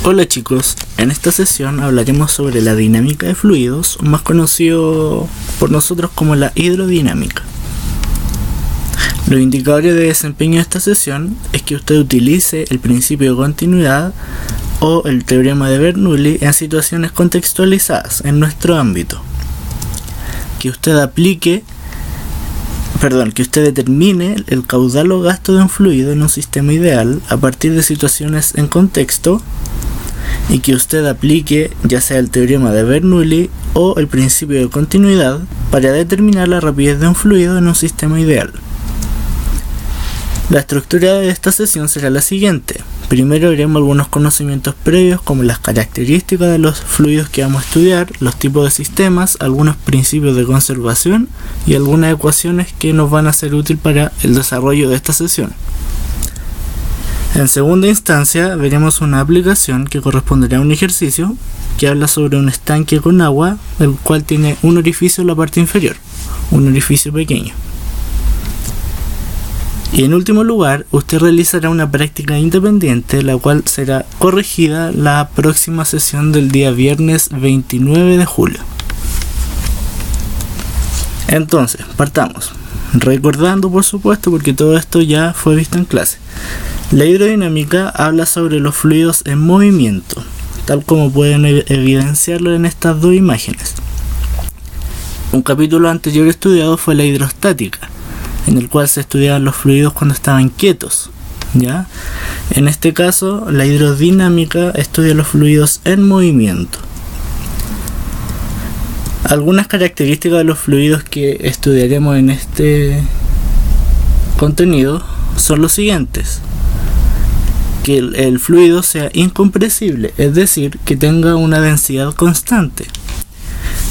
Hola chicos, en esta sesión hablaremos sobre la dinámica de fluidos, más conocido por nosotros como la hidrodinámica. Los indicadores de desempeño de esta sesión es que usted utilice el principio de continuidad o el teorema de Bernoulli en situaciones contextualizadas en nuestro ámbito. Que usted determine el caudal o gasto de un fluido en un sistema ideal a partir de situaciones en contexto, y que usted aplique ya sea el teorema de Bernoulli o el principio de continuidad para determinar la rapidez de un fluido en un sistema ideal. La estructura de esta sesión será la siguiente. Primero veremos algunos conocimientos previos como las características de los fluidos que vamos a estudiar, los tipos de sistemas, algunos principios de conservación y algunas ecuaciones que nos van a ser útiles para el desarrollo de esta sesión. En segunda instancia veremos una aplicación que corresponderá a un ejercicio que habla sobre un estanque con agua, el cual tiene un orificio en la parte inferior, un orificio pequeño. Y en último lugar, usted realizará una práctica independiente, la cual será corregida la próxima sesión del día viernes 29 de julio. Entonces, partamos. Recordando, por supuesto, porque todo esto ya fue visto en clase. La hidrodinámica habla sobre los fluidos en movimiento, tal como pueden evidenciarlo en estas dos imágenes. Un capítulo anterior estudiado fue la hidrostática, en el cual se estudiaban los fluidos cuando estaban quietos, ¿ya? En este caso, la hidrodinámica estudia los fluidos en movimiento. Algunas características de los fluidos que estudiaremos en este contenido son los siguientes: que el fluido sea incompresible, es decir, que tenga una densidad constante;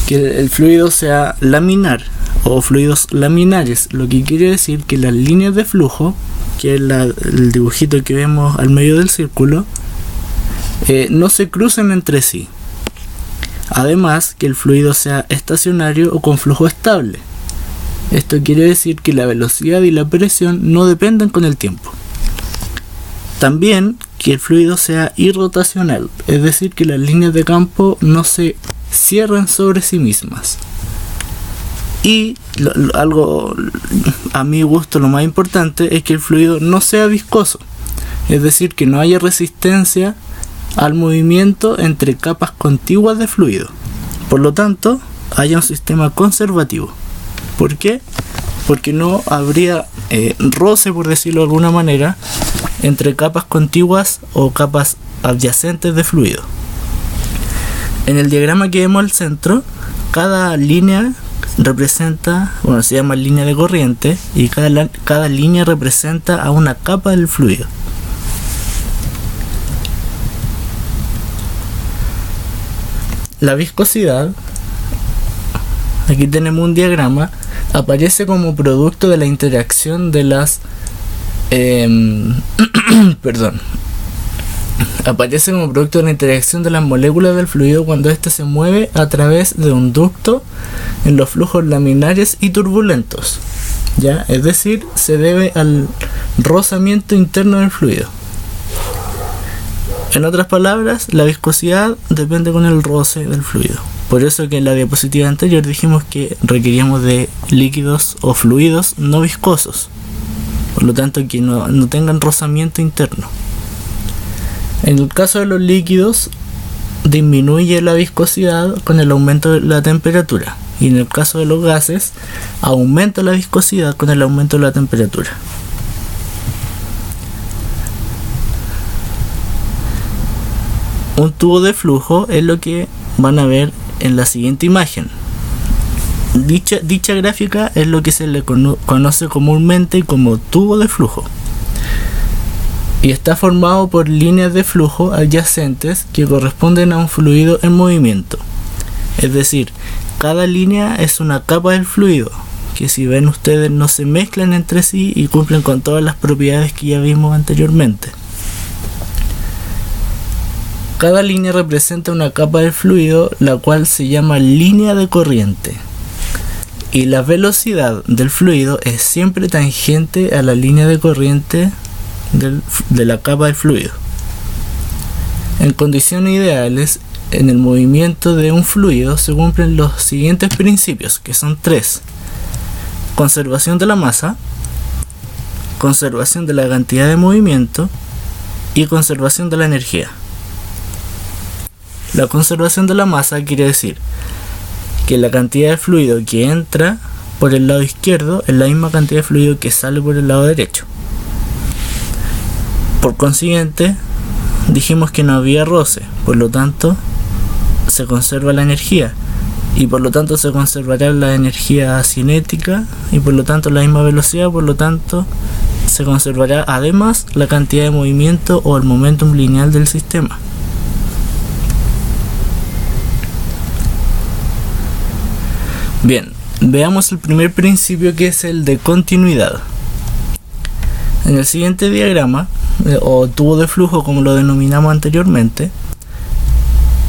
que el fluido sea laminar o fluidos laminares, lo que quiere decir que las líneas de flujo, que es el dibujito que vemos al medio del círculo, no se crucen entre sí. Además, que el fluido sea estacionario o con flujo estable. Esto quiere decir que la velocidad y la presión no dependen con el tiempo. También que el fluido sea irrotacional, es decir, que las líneas de campo no se cierren sobre sí mismas. Y algo a mi gusto lo más importante es que el fluido no sea viscoso, es decir, que no haya resistencia al movimiento entre capas contiguas de fluido. Por lo tanto, haya un sistema conservativo. ¿Por qué? Porque no habría roce, por decirlo de alguna manera, entre capas contiguas o capas adyacentes de fluido. En el diagrama que vemos al centro, cada línea representa, se llama línea de corriente, y cada línea representa a una capa del fluido. La viscosidad, aquí tenemos un diagrama, aparece como producto de la interacción de las aparece como producto de la interacción de las moléculas del fluido cuando éste se mueve a través de un ducto en los flujos laminares y turbulentos, ¿ya? Es decir, se debe al rozamiento interno del fluido. En otras palabras, la viscosidad depende con el roce del fluido. Por eso que en la diapositiva anterior dijimos que requeríamos de líquidos o fluidos no viscosos, por lo tanto que no tengan rozamiento interno. En el caso de los líquidos, disminuye la viscosidad con el aumento de la temperatura, y en el caso de los gases, aumenta la viscosidad con el aumento de la temperatura. Un tubo de flujo es lo que van a ver en la siguiente imagen. Dicha gráfica es lo que se le conoce comúnmente como tubo de flujo, y está formado por líneas de flujo adyacentes que corresponden a un fluido en movimiento. Es decir, cada línea es una capa del fluido, que si ven ustedes no se mezclan entre sí y cumplen con todas las propiedades que ya vimos anteriormente. Cada línea representa una capa del fluido, la cual se llama línea de corriente. Y la velocidad del fluido es siempre tangente a la línea de corriente de la capa del fluido. En condiciones ideales, en el movimiento de un fluido se cumplen los siguientes principios, que son 3: conservación de la masa, conservación de la cantidad de movimiento y conservación de la energía. La conservación de la masa quiere decir que la cantidad de fluido que entra por el lado izquierdo es la misma cantidad de fluido que sale por el lado derecho. Por consiguiente, dijimos que no había roce, por lo tanto se conserva la energía, y por lo tanto se conservará la energía cinética, y por lo tanto la misma velocidad, por lo tanto se conservará además la cantidad de movimiento o el momentum lineal del sistema. Bien, veamos el primer principio, que es el de continuidad. En el siguiente diagrama, o tubo de flujo como lo denominamos anteriormente,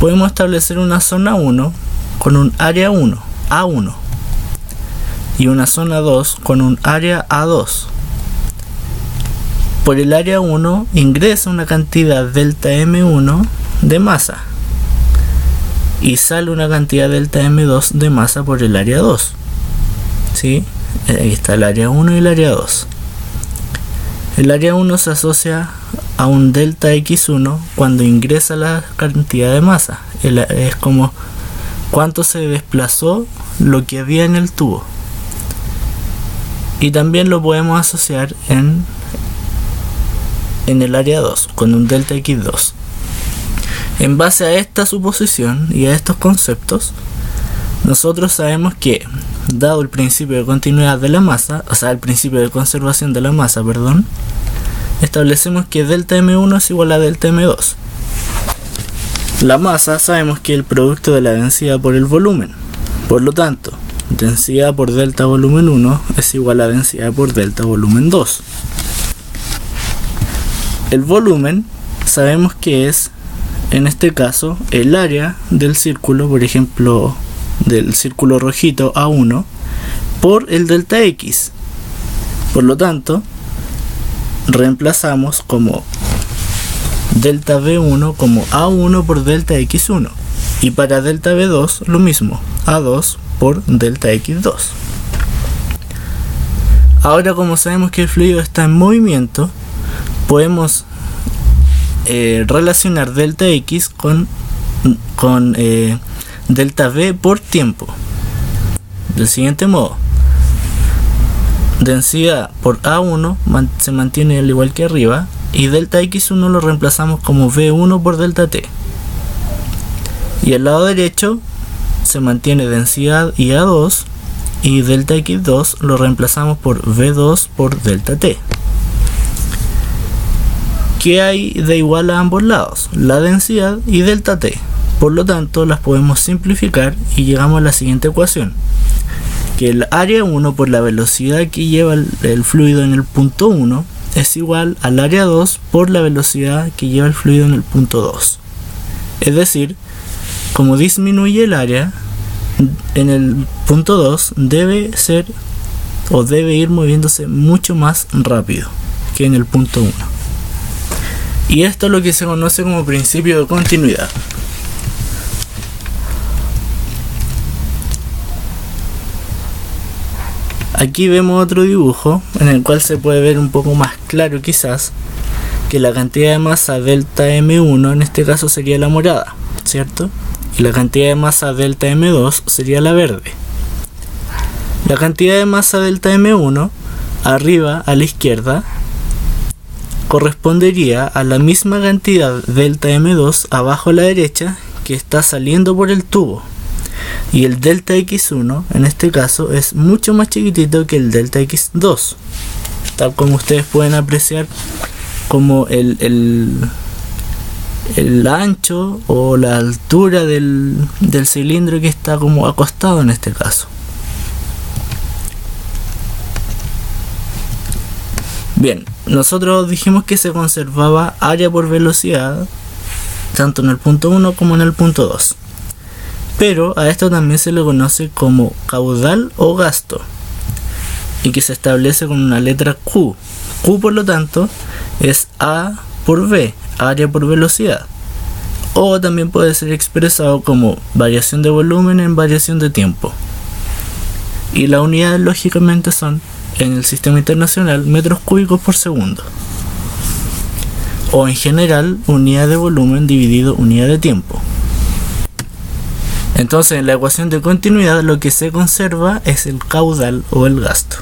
podemos establecer una zona 1 con un área 1, A1, y una zona 2 con un área A2. Por el área 1 ingresa una cantidad delta M1 de masa y sale una cantidad delta M2 de masa por el área 2. ¿Sí? Ahí está el área 1 y el área 2. El área 1 se asocia a un delta X1 cuando ingresa la cantidad de masa. Es como cuánto se desplazó lo que había en el tubo. Y también lo podemos asociar en el área 2 con un delta X2. En base a esta suposición y a estos conceptos, nosotros sabemos que, dado el principio de continuidad de la masa, o sea, el principio de conservación de la masa, establecemos que delta M1 es igual a delta M2. La masa sabemos que es el producto de la densidad por el volumen. Por lo tanto, densidad por delta volumen 1 es igual a densidad por delta volumen 2. El volumen sabemos que es, en este caso, el área del círculo, por ejemplo, del círculo rojito A1, por el delta X. Por lo tanto, reemplazamos como delta V1 como A1 por delta X1, y para delta V2 lo mismo, A2 por delta X2. Ahora, como sabemos que el fluido está en movimiento, podemos relacionar delta X con delta V por tiempo del siguiente modo: densidad por A1 se mantiene al igual que arriba, y delta X1 lo reemplazamos como V1 por delta T, y al lado derecho se mantiene densidad y A2, y delta X2 lo reemplazamos por V2 por delta T. ¿Qué hay de igual a ambos lados? La densidad y delta T. Por lo tanto, las podemos simplificar y llegamos a la siguiente ecuación: que el área 1 por la velocidad que lleva el fluido en el punto 1 es igual al área 2 por la velocidad que lleva el fluido en el punto 2. Es decir, como disminuye el área en el punto 2, debe ir moviéndose mucho más rápido que en el punto 1. Y esto es lo que se conoce como principio de continuidad. Aquí vemos otro dibujo en el cual se puede ver un poco más claro quizás que la cantidad de masa delta M1 en este caso sería la morada, ¿cierto? Y la cantidad de masa delta M2 sería la verde. La cantidad de masa delta M1 arriba a la izquierda correspondería a la misma cantidad delta M2 abajo a la derecha que está saliendo por el tubo, y el delta X1 en este caso es mucho más chiquitito que el delta X2, tal como ustedes pueden apreciar como el ancho o la altura del cilindro que está como acostado en este caso. Bien, nosotros dijimos que se conservaba área por velocidad tanto en el punto 1 como en el punto 2, pero a esto también se le conoce como caudal o gasto, y que se establece con una letra Q. Q, por lo tanto, es A por V, área por velocidad, o también puede ser expresado como variación de volumen en variación de tiempo. Y las unidades lógicamente son, en el sistema internacional, metros cúbicos por segundo, o en general unidad de volumen dividido unidad de tiempo. Entonces, en la ecuación de continuidad lo que se conserva es el caudal o el gasto.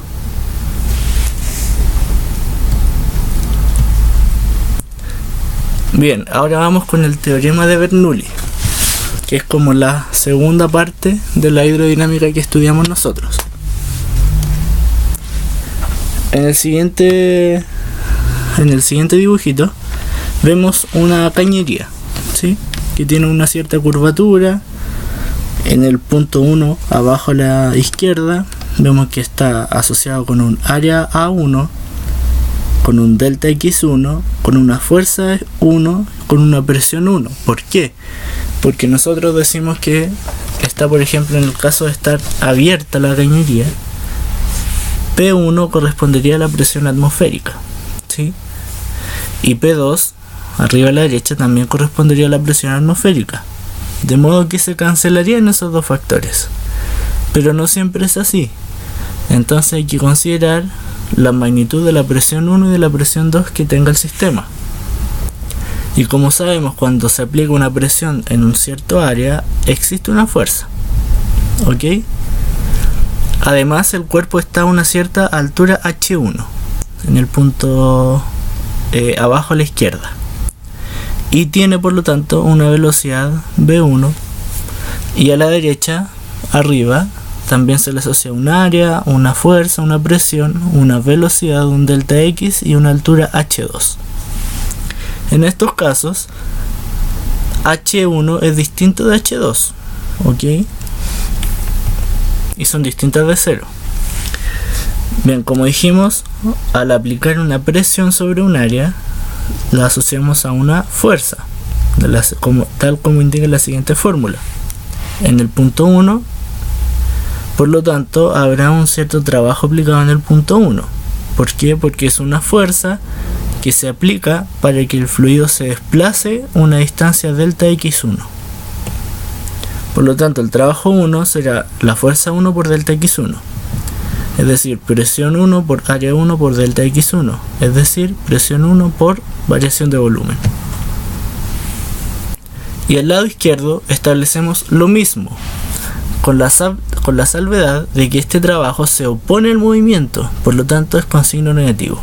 Bien, ahora vamos con el teorema de Bernoulli, que es como la segunda parte de la hidrodinámica que estudiamos nosotros. En el siguiente dibujito vemos una cañería, ¿sí?, que tiene una cierta curvatura. En el punto 1, abajo a la izquierda, vemos que está asociado con un área A1, con un delta X1, con una fuerza 1, con una presión 1. ¿Por qué? Porque nosotros decimos que está, por ejemplo, en el caso de estar abierta la cañería, P1 correspondería a la presión atmosférica, ¿sí? Y P2, arriba a la derecha, también correspondería a la presión atmosférica. De modo que se cancelarían esos dos factores. Pero no siempre es así. Entonces hay que considerar la magnitud de la presión 1 y de la presión 2 que tenga el sistema. Y como sabemos, cuando se aplica una presión en un cierto área, existe una fuerza, ¿ok? Además, el cuerpo está a una cierta altura H1, en el punto abajo a la izquierda, y tiene por lo tanto una velocidad V1, y a la derecha, arriba, también se le asocia un área, una fuerza, una presión, una velocidad, un delta X y una altura H2. En estos casos, H1 es distinto de H2, ¿ok? Y son distintas de cero. Bien, como dijimos, al aplicar una presión sobre un área, la asociamos a una fuerza, tal como indica la siguiente fórmula. En el punto 1, por lo tanto, habrá un cierto trabajo aplicado en el punto 1. ¿Por qué? Porque es una fuerza que se aplica para que el fluido se desplace una distancia delta X1. Por lo tanto, el trabajo 1 será la fuerza 1 por delta X1. Es decir, presión 1 por área 1 por delta X1. Es decir, presión 1 por variación de volumen. Y al lado izquierdo establecemos lo mismo, con la salvedad de que este trabajo se opone al movimiento, por lo tanto es con signo negativo.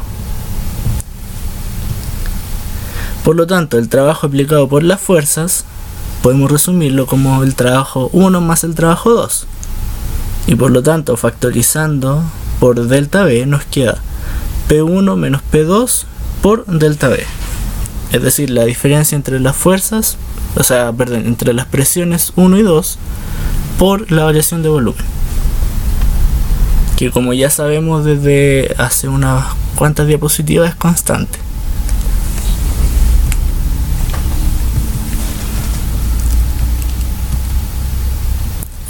Por lo tanto, el trabajo aplicado por las fuerzas podemos resumirlo como el trabajo 1 más el trabajo 2. Y por lo tanto, factorizando por delta B, nos queda P1 menos P2 por delta B. Es decir, la diferencia entre las fuerzas, entre las presiones 1 y 2 por la variación de volumen. Que como ya sabemos desde hace unas cuantas diapositivas es constante.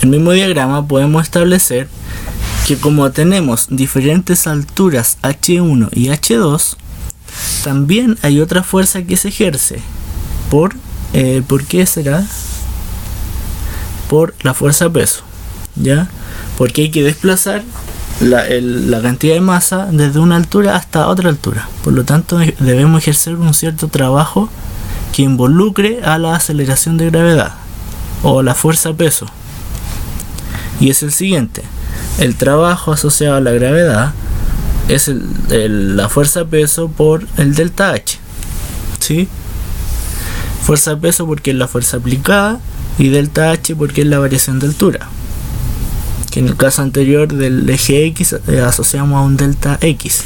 En el mismo diagrama podemos establecer que como tenemos diferentes alturas H1 y H2, también hay otra fuerza que se ejerce. ¿Por qué será? Por la fuerza peso, ¿ya? Porque hay que desplazar la cantidad de masa desde una altura hasta otra altura. Por lo tanto, debemos ejercer un cierto trabajo que involucre a la aceleración de gravedad o la fuerza peso. Y es el siguiente: el trabajo asociado a la gravedad es la fuerza peso por el delta H, ¿sí? Fuerza peso porque es la fuerza aplicada y delta H porque es la variación de altura, que en el caso anterior del eje X asociamos a un delta X,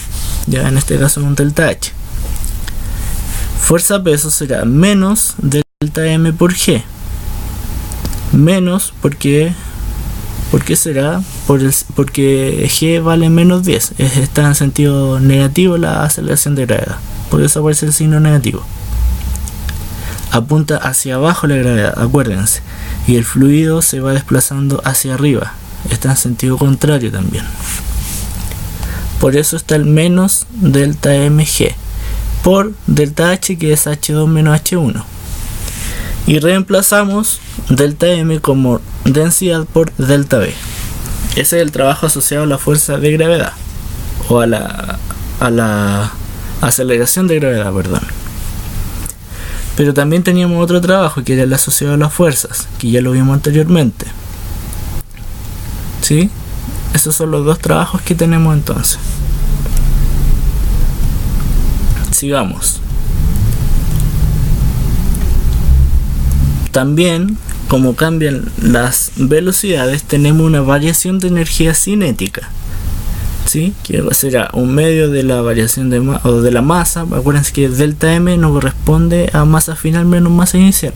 ya en este caso un delta H. Fuerza peso será menos delta M por G, menos porque será porque G vale menos 10, está en sentido negativo la aceleración de gravedad, por eso aparece el signo negativo. Apunta hacia abajo la gravedad, acuérdense, y el fluido se va desplazando hacia arriba, está en sentido contrario también. Por eso está el menos delta mg por delta h, que es h2 menos h1. y reemplazamos delta M como densidad por delta V. Ese es el trabajo asociado a la fuerza de gravedad, o a la aceleración de gravedad, perdón. Pero también teníamos otro trabajo que era el asociado a las fuerzas, que ya lo vimos anteriormente. ¿Sí? Esos son los dos trabajos que tenemos entonces. Sigamos. También, como cambian las velocidades, tenemos una variación de energía cinética, ¿sí? Que será un medio de la variación de la masa. Acuérdense que delta M no corresponde a masa final menos masa inicial,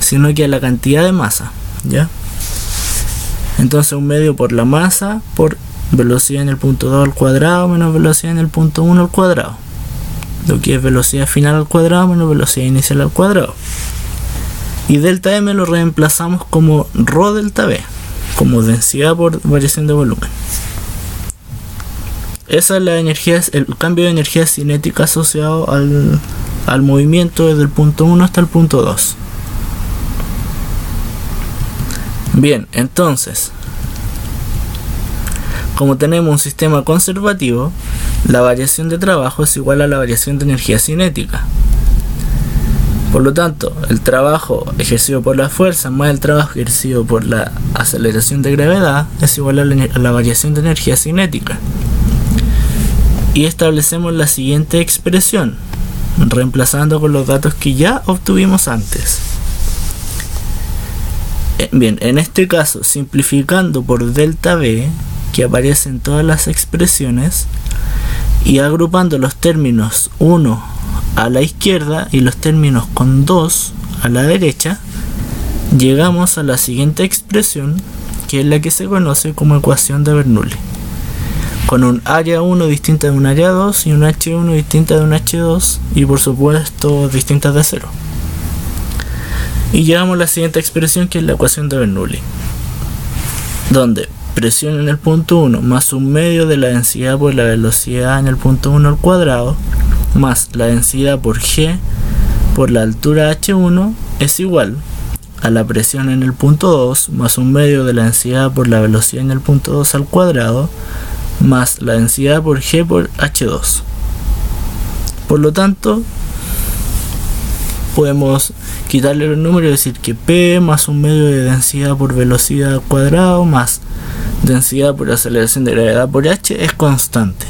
sino que a la cantidad de masa, ¿ya? Entonces un medio por la masa por velocidad en el punto 2 al cuadrado menos velocidad en el punto 1 al cuadrado, lo que es velocidad final al cuadrado menos velocidad inicial al cuadrado. Y delta M lo reemplazamos como ρ delta V, como densidad por variación de volumen. Esa es la energía, el cambio de energía cinética asociado al movimiento desde el punto 1 hasta el punto 2. Bien, entonces, como tenemos un sistema conservativo, la variación de trabajo es igual a la variación de energía cinética. Por lo tanto, el trabajo ejercido por la fuerza más el trabajo ejercido por la aceleración de gravedad es igual a la variación de energía cinética. Y establecemos la siguiente expresión, reemplazando con los datos que ya obtuvimos antes. Bien, en este caso, simplificando por delta V, que aparece en todas las expresiones, y agrupando los términos 1 a la izquierda y los términos con 2 a la derecha, llegamos a la siguiente expresión, que es la que se conoce como ecuación de Bernoulli, con un área 1 distinta de un área 2 y un H1 distinta de un H2 y por supuesto distintas de 0. Y llegamos a la siguiente expresión, que es la ecuación de Bernoulli, donde presión en el punto 1 más un medio de la densidad por la velocidad en el punto 1 al cuadrado más la densidad por G por la altura H1 es igual a la presión en el punto 2 más un medio de la densidad por la velocidad en el punto 2 al cuadrado más la densidad por G por H2. Por lo tanto, podemos quitarle los números y decir que P más un medio de densidad por velocidad al cuadrado más densidad por aceleración de gravedad por H es constante,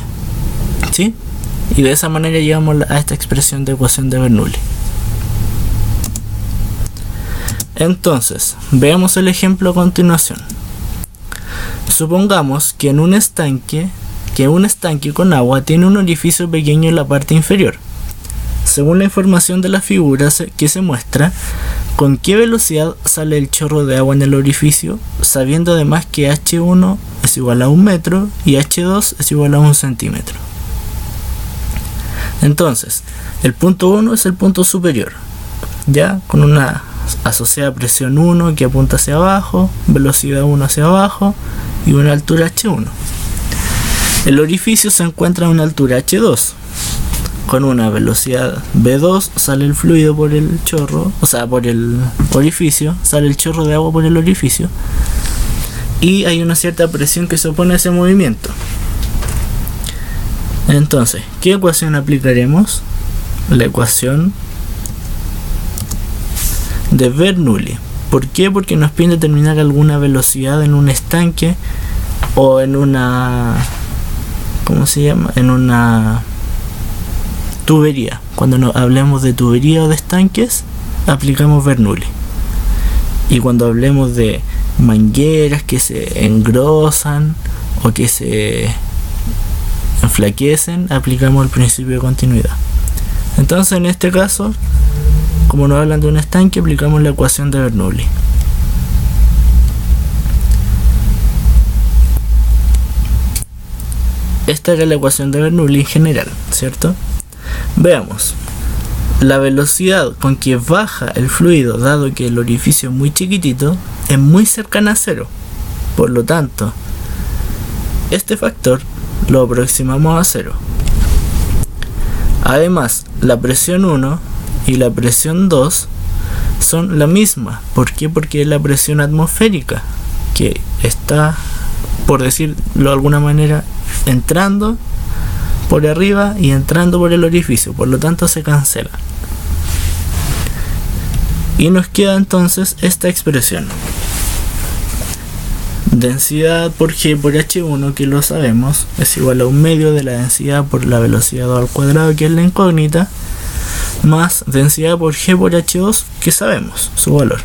¿sí? Y de esa manera llegamos a esta expresión de ecuación de Bernoulli. Entonces, veamos el ejemplo a continuación. Supongamos que un estanque con agua tiene un orificio pequeño en la parte inferior. Según la información de la figura que se muestra, ¿con qué velocidad sale el chorro de agua en el orificio? Sabiendo además que H1 es igual a 1 metro y H2 es igual a 1 centímetro. Entonces, el punto 1 es el punto superior, ya con una asociada presión 1 que apunta hacia abajo, velocidad 1 hacia abajo y una altura H1. El orificio se encuentra a una altura H2. Con una velocidad V2 sale el fluido por el chorro, o sea, por el orificio, sale el chorro de agua por el orificio. Y hay una cierta presión que se opone a ese movimiento. Entonces, ¿qué ecuación aplicaremos? La ecuación de Bernoulli. ¿Por qué? Porque nos pide determinar alguna velocidad en un estanque o en una... ¿cómo se llama? En una tubería. Cuando hablemos de tubería o de estanques, aplicamos Bernoulli. Y cuando hablemos de mangueras que se engrosan o que se enflaquecen, aplicamos el principio de continuidad. Entonces, en este caso, como nos hablan de un estanque, aplicamos la ecuación de Bernoulli. Esta era la ecuación de Bernoulli en general, ¿cierto? Veamos. La velocidad con que baja el fluido, dado que el orificio es muy chiquitito, es muy cercana a cero. Por lo tanto, este factor lo aproximamos a cero. Además, la presión 1 y la presión 2 son la misma. ¿Por qué? Porque es la presión atmosférica que está, por decirlo de alguna manera, entrando por arriba y entrando por el orificio, por lo tanto se cancela. Y nos queda entonces esta expresión: densidad por G por H1, que lo sabemos, es igual a 1/2 de la densidad por la velocidad 2 al cuadrado, que es la incógnita, más densidad por G por H2, que sabemos su valor,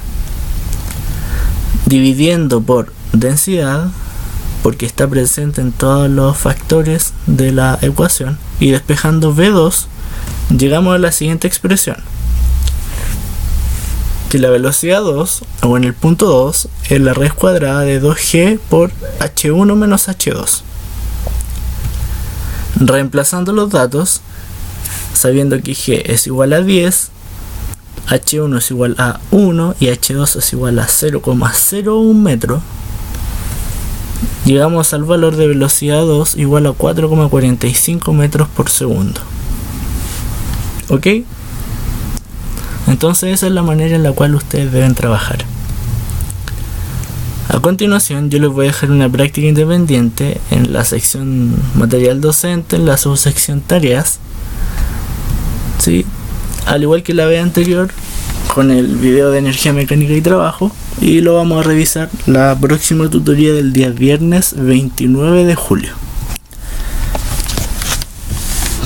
dividiendo por densidad, porque está presente en todos los factores de la ecuación, y despejando V2, llegamos a la siguiente expresión: que la velocidad 2, o en el punto 2, es la raíz cuadrada de 2G por H1 menos H2. Reemplazando los datos, sabiendo que G es igual a 10, H1 es igual a 1 y H2 es igual a 0,01 metro, llegamos al valor de velocidad 2 igual a 4,45 metros por segundo. ¿Ok? Entonces esa es la manera en la cual ustedes deben trabajar. A continuación yo les voy a dejar una práctica independiente en la sección material docente, en la subsección tareas, ¿sí? Al igual que la vez anterior, con el video de energía mecánica y trabajo, y lo vamos a revisar la próxima tutoría del día viernes 29 de julio.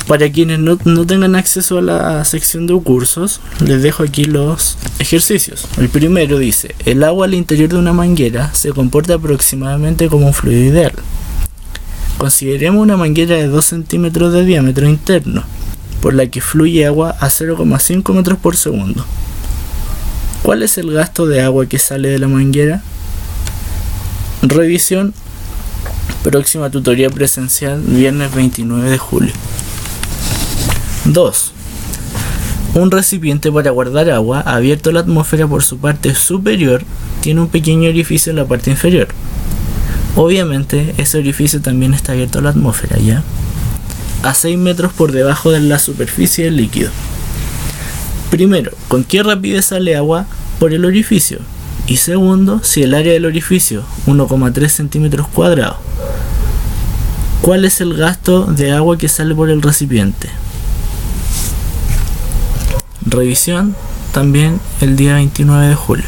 Para quienes no tengan acceso a la sección de cursos, les dejo aquí los ejercicios. El primero dice: el agua al interior de una manguera se comporta aproximadamente como un fluido ideal. Consideremos una manguera de 2 centímetros de diámetro interno, por la que fluye agua a 0,5 metros por segundo. ¿Cuál es el gasto de agua que sale de la manguera? Revisión. Próxima tutoría presencial, viernes 29 de julio. 2. Un recipiente para guardar agua abierto a la atmósfera por su parte superior tiene un pequeño orificio en la parte inferior. Obviamente ese orificio también está abierto a la atmósfera, ¿ya? A 6 metros por debajo de la superficie del líquido. Primero, ¿con qué rapidez sale agua por el orificio? Y segundo, si el área del orificio, 1,3 centímetros cuadrados, ¿cuál es el gasto de agua que sale por el recipiente? Revisión también el día 29 de julio.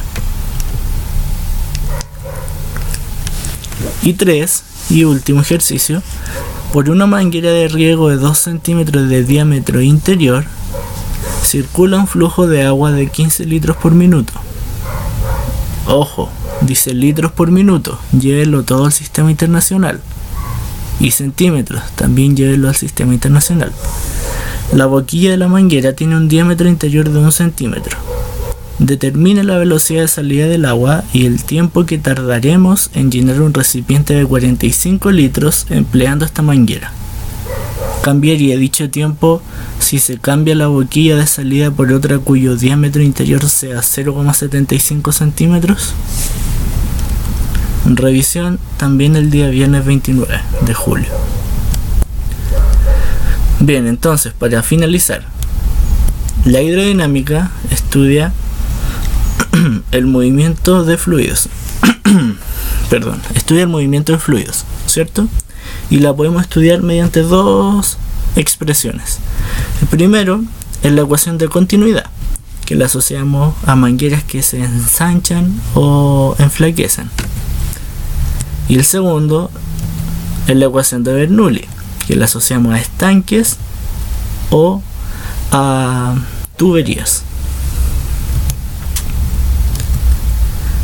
Y 3, y último ejercicio: por una manguera de riego de 2 centímetros de diámetro interior circula un flujo de agua de 15 litros por minuto. Ojo, dice litros por minuto, llévenlo todo al sistema internacional. Y centímetros, también llévenlo al sistema internacional. La boquilla de la manguera tiene un diámetro interior de 1 centímetro. Determine la velocidad de salida del agua y el tiempo que tardaremos en llenar un recipiente de 45 litros empleando esta manguera. Cambiaría dicho tiempo si se cambia la boquilla de salida por otra cuyo diámetro interior sea 0,75 centímetros. Revisión también el día viernes 29 de julio. Bien, entonces para finalizar, la hidrodinámica estudia el movimiento de fluidos. Estudia el movimiento de fluidos, ¿cierto? Y la podemos estudiar mediante dos expresiones. El primero es la ecuación de continuidad, que la asociamos a mangueras que se ensanchan o enflaquecen. Y el segundo es la ecuación de Bernoulli, que la asociamos a estanques o a tuberías.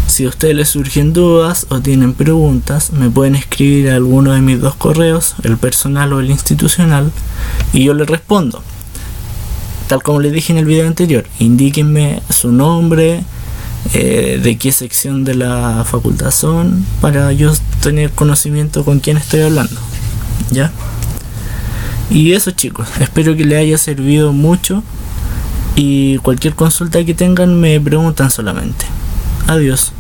Si a ustedes les surgen dudas o tienen preguntas, me pueden escribir a alguno de mis dos correos, el personal o el institucional, y yo les respondo. Tal como les dije en el video anterior, indíquenme su nombre, de qué sección de la facultad son, para yo tener conocimiento con quién estoy hablando, ¿ya? Y eso, chicos, espero que les haya servido mucho, y cualquier consulta que tengan me preguntan solamente. Adiós.